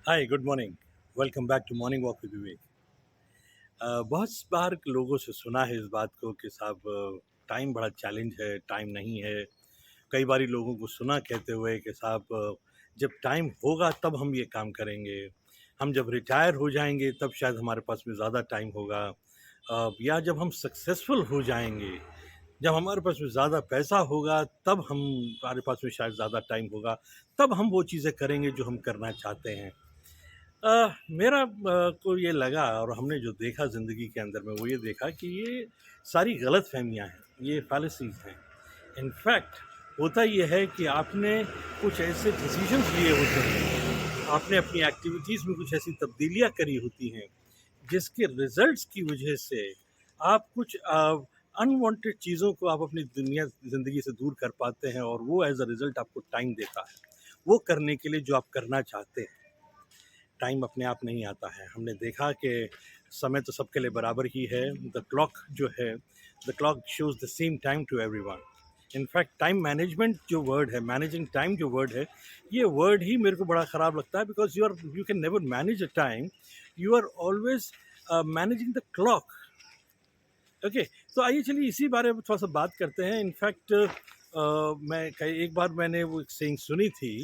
Hi, good morning. Welcome back to morning walk with Vivek. बहुत बार लोगों से सुना है इस बात को कि साहब टाइम बड़ा चैलेंज है, टाइम नहीं है। कई बारी लोगों को सुना कहते हुए कि साहब जब टाइम होगा तब हम ये काम करेंगे। हम जब रिटायर हो जाएँगे तब शायद हमारे पास में ज़्यादा टाइम होगा। या जब हम सक्सेसफुल हो जाएँगे, जब हमारे पास में ज़्यादा पैसा होगा तब हमारे पास में शायद ज़्यादा टाइम होगा। तब हम वो चीज़ें करेंगे जो हम करना चाहते हैं। मेरा को ये लगा और हमने जो देखा ज़िंदगी के अंदर में वो ये देखा कि ये सारी गलतफ़हमियाँ हैं, ये फ़ैलेसीज़ हैं। इनफैक्ट होता ये है कि आपने कुछ ऐसे डिसीज़न्स लिए होते हैं, आपने अपनी एक्टिविटीज़ में कुछ ऐसी तब्दीलियाँ करी होती हैं, जिसके रिज़ल्ट्स की वजह से आप कुछ अनवांटेड चीज़ों को आप अपनी ज़िंदगी से दूर कर पाते हैं और वो एज़ अ रिज़ल्ट आपको टाइम देता है, वो करने के लिए जो आप करना चाहते हैं। टाइम अपने आप नहीं आता है। हमने देखा कि समय तो सबके लिए बराबर ही है। द क्लॉक जो है, the clock shows the same time to everyone. In fact time management जो वर्ड है, मैनेजिंग टाइम जो वर्ड है, ये वर्ड ही मेरे को बड़ा ख़राब लगता है because you can never manage a time, you are always managing the clock. Okay, तो आइए चलिए इसी बारे में थोड़ा-सा बात करते हैं। इनफैक्ट मैं कई एक बार मैंने वो एक सेइंग सुनी थी,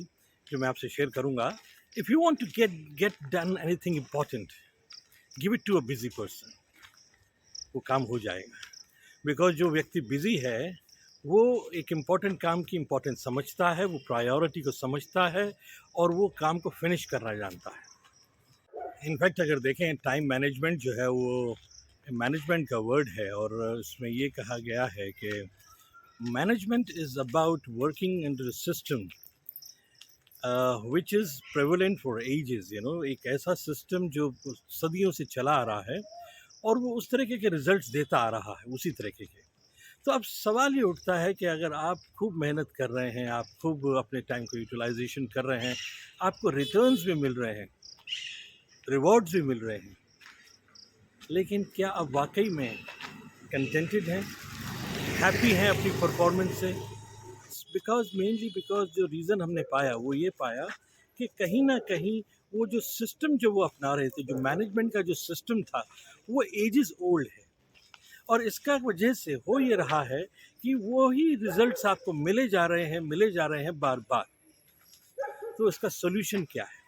जो मैं आपसे शेयर करूँगा। If you want to get done anything important, give it to a busy person, वो काम हो जाएगा। बिकॉज़ जो व्यक्ति बिज़ी है, वो एक इम्पोर्टेंट काम की इम्पोर्टेंस समझता है, वो प्रायोरिटी को समझता है और वो काम को फिनिश करना जानता है। इनफैक्ट अगर देखें टाइम मैनेजमेंट जो है वो मैनेजमेंट का वर्ड है और उसमें ये कहा गया है कि management is about working under a system which is prevalent for ages. एक ऐसा सिस्टम जो सदियों से चला आ रहा है और वो उस तरीके के रिजल्ट्स देता आ रहा है उसी तरीके के। तो अब सवाल ये उठता है कि अगर आप खूब मेहनत कर रहे हैं, आप खूब अपने टाइम को यूटिलाइजेशन कर रहे हैं, आपको रिटर्न्स भी मिल रहे हैं, रिवॉर्ड्स भी मिल रहे हैं, लेकिन क्या आप वाकई में कंटेंटेड हैं, हैप्पी हैं अपनी परफॉर्मेंस से? बिकॉज जो रीज़न हमने पाया वो ये पाया कि कहीं ना कहीं वो जो सिस्टम जो वो अपना रहे थे, जो मैनेजमेंट का जो सिस्टम था, वो एजेस ओल्ड है। और इसका वजह से हो ये रहा है कि वो ही रिजल्ट्स आपको मिले जा रहे हैं बार बार। तो इसका सोल्यूशन क्या है?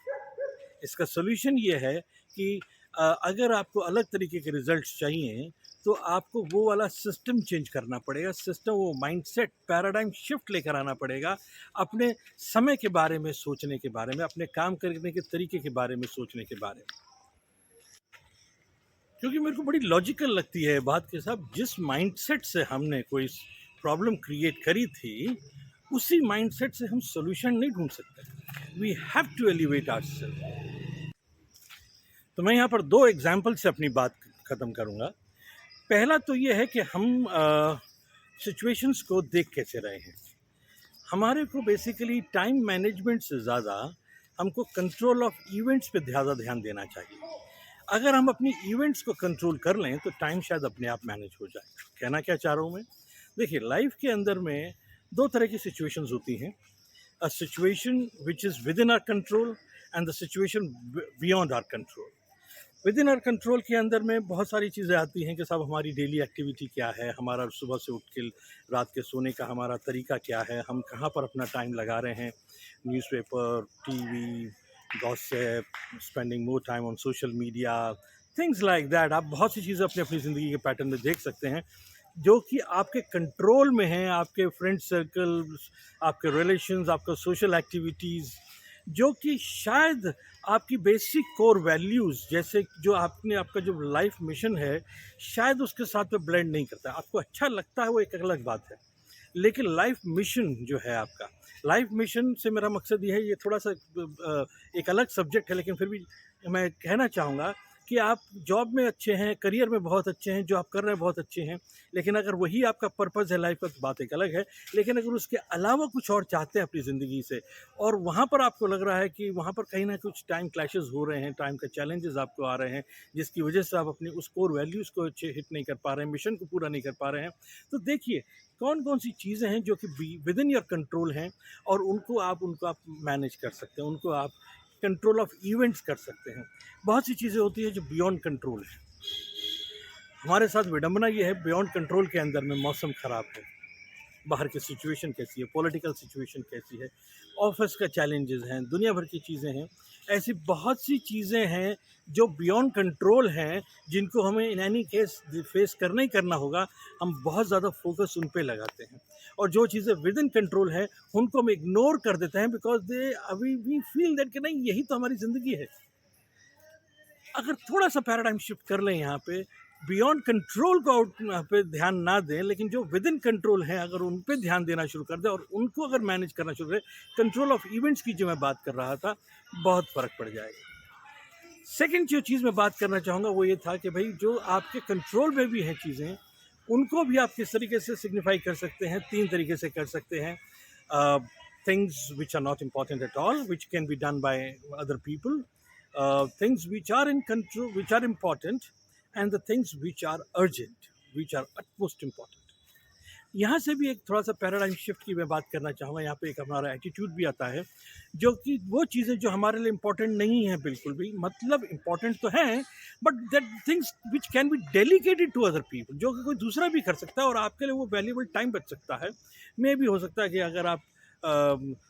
इसका सोल्यूशन ये है कि अगर आपको अलग तरीके के रिजल्ट्स चाहिए तो आपको वो वाला सिस्टम चेंज करना पड़ेगा। सिस्टम, वो माइंडसेट, पैराडाइम शिफ्ट लेकर आना पड़ेगा। अपने समय के बारे में सोचने के बारे में, अपने काम करने के तरीके के बारे में सोचने के बारे में। क्योंकि मेरे को बड़ी लॉजिकल लगती है बात के साथ, जिस माइंडसेट से हमने कोई प्रॉब्लम क्रिएट करी थी, उसी माइंडसेट से हम सॉल्यूशन नहीं ढूंढ सकते। We have to elevate ourselves. तो मैं यहाँ पर दो एग्जाम्पल से अपनी बात ख़त्म करूँगा। पहला तो ये है कि हम सिचुएशंस को देख कैसे रहे हैं। हमारे को बेसिकली टाइम मैनेजमेंट से ज़्यादा हमको कंट्रोल ऑफ इवेंट्स पे ज़्यादा ध्यान देना चाहिए। अगर हम अपनी इवेंट्स को कंट्रोल कर लें तो टाइम शायद अपने आप मैनेज हो जाए। कहना क्या चाह रहा हूँ मैं? देखिए, लाइफ के अंदर में दो तरह की सिचुएशंस होती हैं। A situation which is within our control and the situation beyond our control. Within our control के अंदर में बहुत सारी चीज़ें आती हैं कि साहब हमारी डेली एक्टिविटी क्या है, हमारा सुबह से उठ के रात के सोने का हमारा तरीका क्या है, हम कहाँ पर अपना टाइम लगा रहे हैं, newspaper, TV, gossip, spending more time on social media, things like that. आप बहुत सी चीज़ें अपनी अपनी ज़िंदगी के पैटर्न में देख सकते हैं जो कि आपके कंट्रोल में हैं। आपके फ्रेंड सर्कल, आपके रिलेशंस, आपका सोशल एक्टिविटीज़, जो कि शायद आपकी बेसिक कोर वैल्यूज़, जैसे जो आपने आपका जो लाइफ मिशन है, शायद उसके साथ में ब्लेंड नहीं करता है। आपको अच्छा लगता है वो एक अलग बात है, लेकिन लाइफ मिशन जो है आपका, लाइफ मिशन से मेरा मकसद ये है, ये थोड़ा सा एक अलग सब्जेक्ट है, लेकिन फिर भी मैं कहना चाहूँगा कि आप जॉब में अच्छे हैं, करियर में बहुत अच्छे हैं, जो आप कर रहे हैं बहुत अच्छे हैं, लेकिन अगर वही आपका पर्पज़ है लाइफ का तो बात एक अलग है। लेकिन अगर उसके अलावा कुछ और चाहते हैं अपनी ज़िंदगी से और वहाँ पर आपको लग रहा है कि वहाँ पर कहीं ना कुछ टाइम क्लैशेस हो रहे हैं, टाइम के चैलेंजेस आपको आ रहे हैं, जिसकी वजह से आप अपनी उस कोर वैल्यूज़ को हिट नहीं कर पा रहे हैं, मिशन को पूरा नहीं कर पा रहे हैं, तो देखिए कौन कौन सी चीज़ें हैं जो कि विद इन योर कंट्रोल हैं और उनको आप मैनेज कर सकते हैं, उनको आप कंट्रोल ऑफ इवेंट्स कर सकते हैं। बहुत सी चीज़ें होती हैं जो बियॉन्ड कंट्रोल है। हमारे साथ विडंबना ये है, बियॉन्ड कंट्रोल के अंदर में मौसम ख़राब है, बाहर की सिचुएशन कैसी है, पॉलिटिकल सिचुएशन कैसी है, ऑफिस का चैलेंजेस हैं, दुनिया भर की चीज़ें हैं। ऐसी बहुत सी चीज़ें हैं जो बियॉन्ड कंट्रोल हैं, जिनको हमें इन एनी केस फेस करना ही करना होगा। हम बहुत ज़्यादा फोकस उन पे लगाते हैं, और जो चीज़ें विद इन कंट्रोल हैं उनको हम इग्नोर कर देते हैं, बिकॉज दे अभी वी फील दैट कि नहीं, यही तो हमारी ज़िंदगी है। अगर थोड़ा सा पैराडाइम शिफ्ट कर लें यहाँ पे, बियॉन्ड कंट्रोल को आउट पे ध्यान ना दें, लेकिन जो विद इन कंट्रोल हैं अगर उन पे ध्यान देना शुरू कर दें और उनको अगर मैनेज करना शुरू करें, कंट्रोल ऑफ इवेंट्स की जो मैं बात कर रहा था, बहुत फ़र्क पड़ जाएगा। सेकंड जो चीज़ मैं बात करना चाहूँगा वो ये था कि भाई जो आपके कंट्रोल में भी हैं चीज़ें, उनको भी आप किस तरीके से सिग्निफाई कर सकते हैं। 3 तरीके से कर सकते हैं। Things which are not important at all, which can be done by other people, things which are in control, which are important, and the things which are urgent, which are utmost important. यहाँ से भी एक थोड़ा सा paradigm shift की मैं बात करना चाहूँगा। यहाँ पे एक हमारा एटीट्यूड भी आता है, जो कि वो चीज़ें जो हमारे लिए इम्पोर्टेंट नहीं है बिल्कुल भी, मतलब इम्पोर्टेंट तो हैं, but that things which can be delegated to other people, जो कि कोई दूसरा भी कर सकता है और आपके लिए वो वैल्यूबल टाइम बच सकता है। मे भी हो सकता है कि अगर आप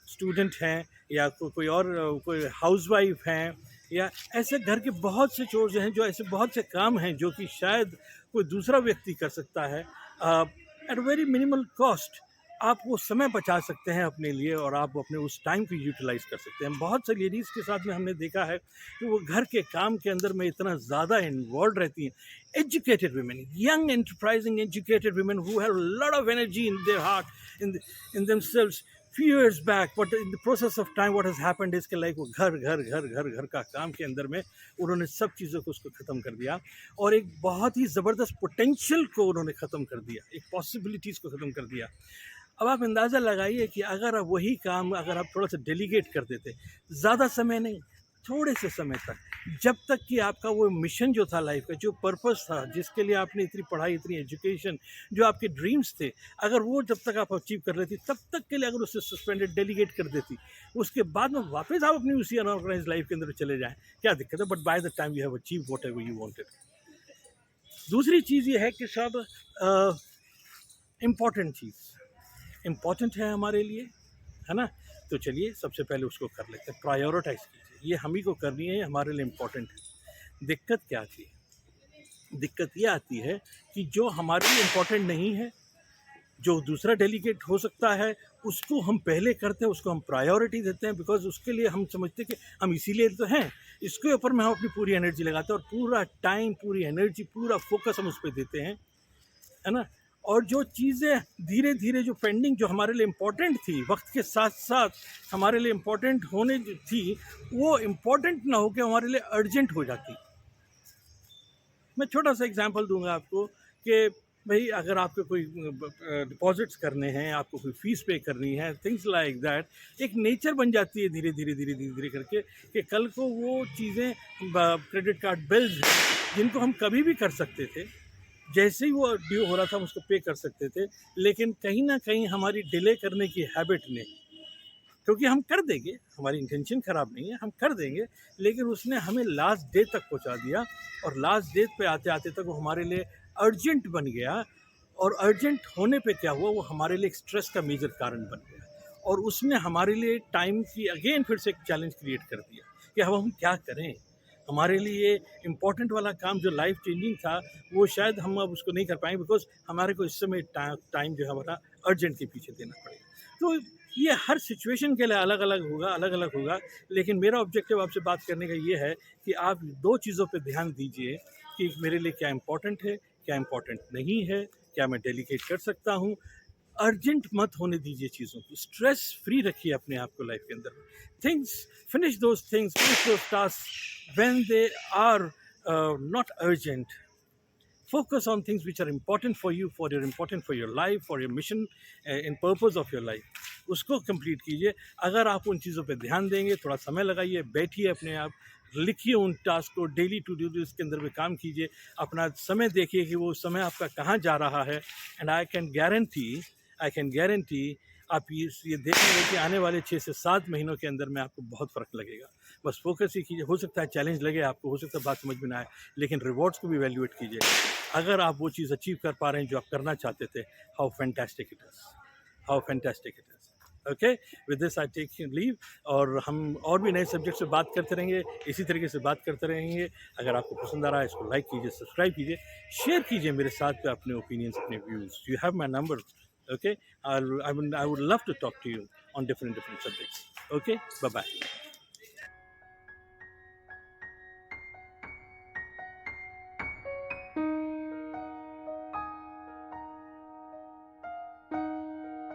स्टूडेंट हैं या कोई और कोई हाउसवाइफ हैं, या ऐसे घर के बहुत से चोर्स हैं, जो ऐसे बहुत से काम हैं जो कि शायद कोई दूसरा व्यक्ति कर सकता है एट वेरी मिनिमल कॉस्ट। आप वो समय बचा सकते हैं अपने लिए और आप अपने उस टाइम को यूटिलाइज कर सकते हैं। बहुत से लेडीज़ के साथ में हमने देखा है कि वो घर के काम के अंदर में इतना ज़्यादा इन्वॉल्व रहती हैं। Educated women, young enterprising educated women who have lot of energy in their heart, in themselves. few years back, but in the process of time what has happened is कि लाइक वो घर का काम के अंदर में उन्होंने सब चीज़ों को उसको ख़त्म कर दिया और एक बहुत ही ज़बरदस्त पोटेंशियल को उन्होंने ख़त्म कर दिया, एक पॉसिबिलिटीज़ को ख़त्म कर दिया। अब आप अंदाज़ा लगाइए कि अगर आप वही काम अगर आप थोड़ा सा डेलीगेट कर देते, ज़्यादा समय नहीं, थोड़े से समय तक, जब तक कि आपका वो मिशन जो था लाइफ का, जो पर्पस था, जिसके लिए आपने इतनी पढ़ाई, इतनी एजुकेशन, जो आपके ड्रीम्स थे, अगर वो जब तक आप अचीव कर लेती, तब तक के लिए अगर उससे सस्पेंडेड डेलीगेट कर देती, उसके बाद में वापस आप अपनी उसी अनऑर्गेनाइज लाइफ के अंदर चले जाएं, क्या दिक्कत है? But by the time you have achieve what ever you wanted. दूसरी चीज़ ये है कि सब इम्पॉर्टेंट चीज़ इम्पॉर्टेंट है हमारे लिए, है ना? तो चलिए सबसे पहले उसको कर लेते हैं, प्रायोरिटाइज कीजिए। ये हम ही को करनी है, हमारे लिए इम्पॉर्टेंट है। दिक्कत क्या आती है? दिक्कत ये आती है कि जो हमारे लिए इम्पॉर्टेंट नहीं है, जो दूसरा डेलीगेट हो सकता है, उसको हम पहले करते हैं, उसको हम प्रायोरिटी देते हैं, बिकॉज उसके लिए हम समझते हैं कि हम इसीलिए तो हैं, इसके ऊपर में हम अपनी पूरी एनर्जी लगाते हैं और पूरा टाइम, पूरी एनर्जी, पूरा फोकस हम उस पर देते हैं, है ना? और जो चीज़ें धीरे धीरे जो पेंडिंग, जो हमारे लिए इम्पोर्टेंट थी, वक्त के साथ साथ हमारे लिए इम्पोर्टेंट होने जो थी, वो इम्पोर्टेंट ना होकर हमारे लिए अर्जेंट हो जाती। मैं छोटा सा एग्जांपल दूंगा आपको कि भाई अगर आपको कोई डिपॉजिट्स करने हैं, आपको कोई फ़ीस पे करनी है, थिंग्स लाइक दैट, एक नेचर बन जाती है धीरे धीरे करके कि कल को वो चीज़ें, क्रेडिट कार्ड बिल्स जिनको हम कभी भी कर सकते थे, जैसे ही वो ड्यू हो रहा था हम उसको पे कर सकते थे, लेकिन कहीं ना कहीं हमारी डिले करने की हैबिट ने, क्योंकि हम कर देंगे, हमारी इंटेंशन ख़राब नहीं है, हम कर देंगे, लेकिन उसने हमें लास्ट डे तक पहुंचा दिया और लास्ट डे पे आते आते तक वो हमारे लिए अर्जेंट बन गया। और अर्जेंट होने पे क्या हुआ, वो हमारे लिए एक स्ट्रेस का मेजर कारण बन गया और उसने हमारे लिए टाइम की अगेन फिर से एक चैलेंज क्रिएट कर दिया कि अब हम क्या करें। हमारे लिए इम्पोर्टेंट वाला काम जो लाइफ चेंजिंग था, वो शायद हम अब उसको नहीं कर पाएंगे, बिकॉज हमारे को इस समय टाइम जो है हमारा अर्जेंट के पीछे देना पड़ेगा। तो ये हर सिचुएशन के लिए अलग अलग होगा, लेकिन मेरा ऑब्जेक्टिव आपसे बात करने का ये है कि आप 2 चीज़ों पे ध्यान दीजिए कि मेरे लिए क्या इम्पोर्टेंट है, क्या इम्पोर्टेंट नहीं है, क्या मैं डेलीकेट कर सकता हूँ। अर्जेंट मत होने दीजिए चीज़ों को, स्ट्रेस फ्री रखिए अपने आप को लाइफ के अंदर। Finish those task when they are not urgent. Focus on things which are important for you, important for your life, for your mission, in purpose of your life. उसको complete कीजिए। अगर आप उन चीज़ों पे ध्यान देंगे, थोड़ा समय लगाइए, बैठिए अपने आप, लिखिए उन टास्क को, डेली टू डू लिस्ट के अंदर में काम कीजिए, अपना समय देखिए कि वो समय आपका कहाँ जा रहा है। एंड आई कैन गारंटी आप ये देखेंगे कि आने वाले 6 से 7 महीनों के अंदर में आपको बहुत फ़र्क लगेगा, बस फोकस ही कीजिए। हो सकता है चैलेंज लगे आपको, हो सकता है बात समझ में ना आए, लेकिन रिवॉर्ड्स को भी वैल्यूएट कीजिए। अगर आप वो चीज़ अचीव कर पा रहे हैं जो आप करना चाहते थे, how fantastic it is, how fantastic it is. Okay, with this I take leave. और हम और भी नए सब्जेक्ट से बात करते रहेंगे, इसी तरीके से बात करते रहेंगे। अगर आपको पसंद आ रहा है, इसको लाइक कीजिए, सब्सक्राइब कीजिए, शेयर कीजिए मेरे साथ अपने ओपिनियंस, अपने views. You have my number. Okay, I would love to talk to you on different subjects. Okay, bye bye.